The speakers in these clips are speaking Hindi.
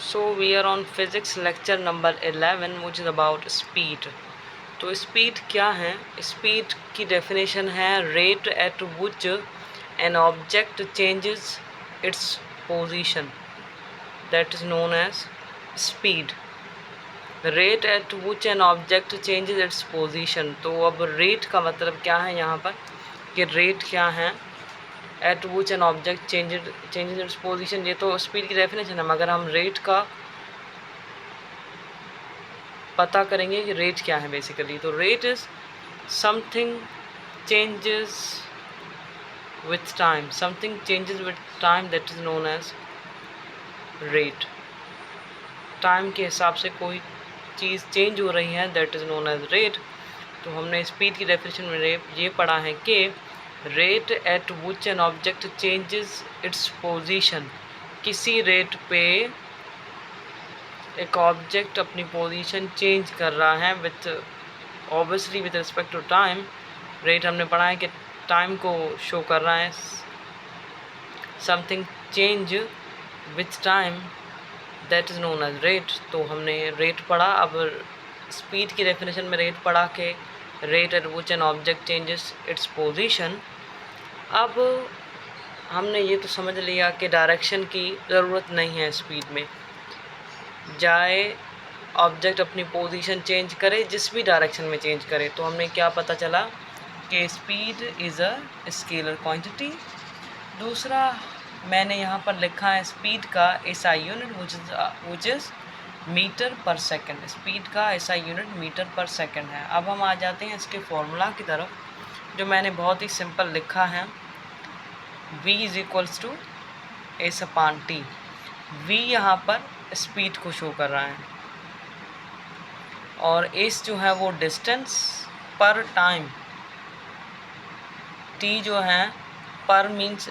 So we are on physics lecture number 11 which is about speed. तो स्पीड क्या है? स्पीड की डेफिनेशन है rate at which an object changes its position, that is known as speed. Rate at which an object changes its position. तो अब रेट का मतलब क्या है यहाँ पर कि रेट क्या है? Eight which an object changes its position, ये तो स्पीड की डेफिनेशन है, मगर हम रेट का पता करेंगे कि रेट क्या है बेसिकली. तो rate is something changes with time, something changes with time, that is known as rate. Time के हिसाब से कोई चीज़ चेंज हो रही है, that is known as rate. तो हमने स्पीड की डेफिनेशन में ये पढ़ा है कि rate at which an object changes its position. किसी रेट पे एक ऑब्जेक्ट अपनी पोजीशन चेंज कर रहा है with obviously with respect to time. Rate हमने पढ़ा है कि टाइम को शो कर रहा है. Something change with time, that is known as rate. तो हमने रेट पढ़ा. अब स्पीड की डेफिनेशन में रेट पढ़ा के rate at which an object changes its position. अब हमने ये तो समझ लिया कि डायरेक्शन की ज़रूरत नहीं है स्पीड में. जाए ऑब्जेक्ट अपनी पोजीशन चेंज करे, जिस भी डायरेक्शन में चेंज करे. तो हमने क्या पता चला कि speed is a scalar quantity. दूसरा मैंने यहाँ पर लिखा है स्पीड का SI unit which is metre per second. Speed का SI unit metre per second है. अब हम आ जाते हैं इसके फॉर्मूला की तरफ, जो मैंने बहुत ही सिंपल लिखा है. v is equals to S upon T. v यहाँ पर स्पीड को शो कर रहा है और एस जो है वो डिस्टेंस पर टाइम. टी जो है per means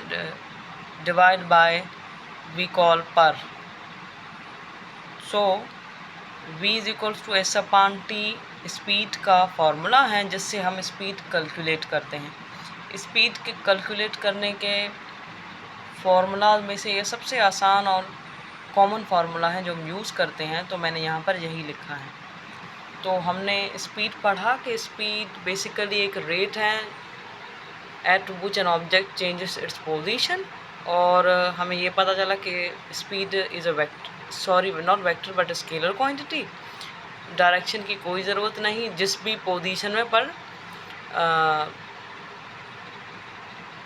divide by we call per. So v is equals to S upon T speed का फॉर्मूला है, जिससे हम स्पीड कैलकुलेट करते हैं. स्पीड के कैलकुलेट करने के फॉर्मूला में से ये सबसे आसान और कॉमन फार्मूला है जो हम यूज़ करते हैं. तो मैंने यहाँ पर यही लिखा है. तो हमने स्पीड पढ़ा कि स्पीड बेसिकली एक रेट है eight which an object changes its position. और हमें ये पता चला कि speed is a vector, sorry not vector but scalar quantity. Direction की कोई ज़रूरत नहीं, जिस भी पोजीशन में पर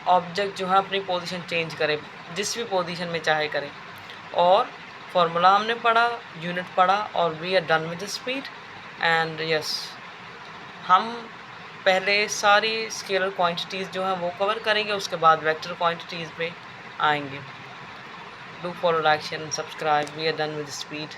ऑब्जेक्ट जो है अपनी पोजीशन चेंज करे, जिस भी पोजीशन में चाहे करे. और फॉर्मूला हमने पढ़ा, यूनिट पढ़ा, और we are done with speed. And yes, हम पहले सारी स्केलर क्वांटिटीज़ जो हैं वो कवर करेंगे, उसके बाद वेक्टर क्वांटिटीज़ पे आएंगे. Do follow, like, share and subscribe. We are done with speed.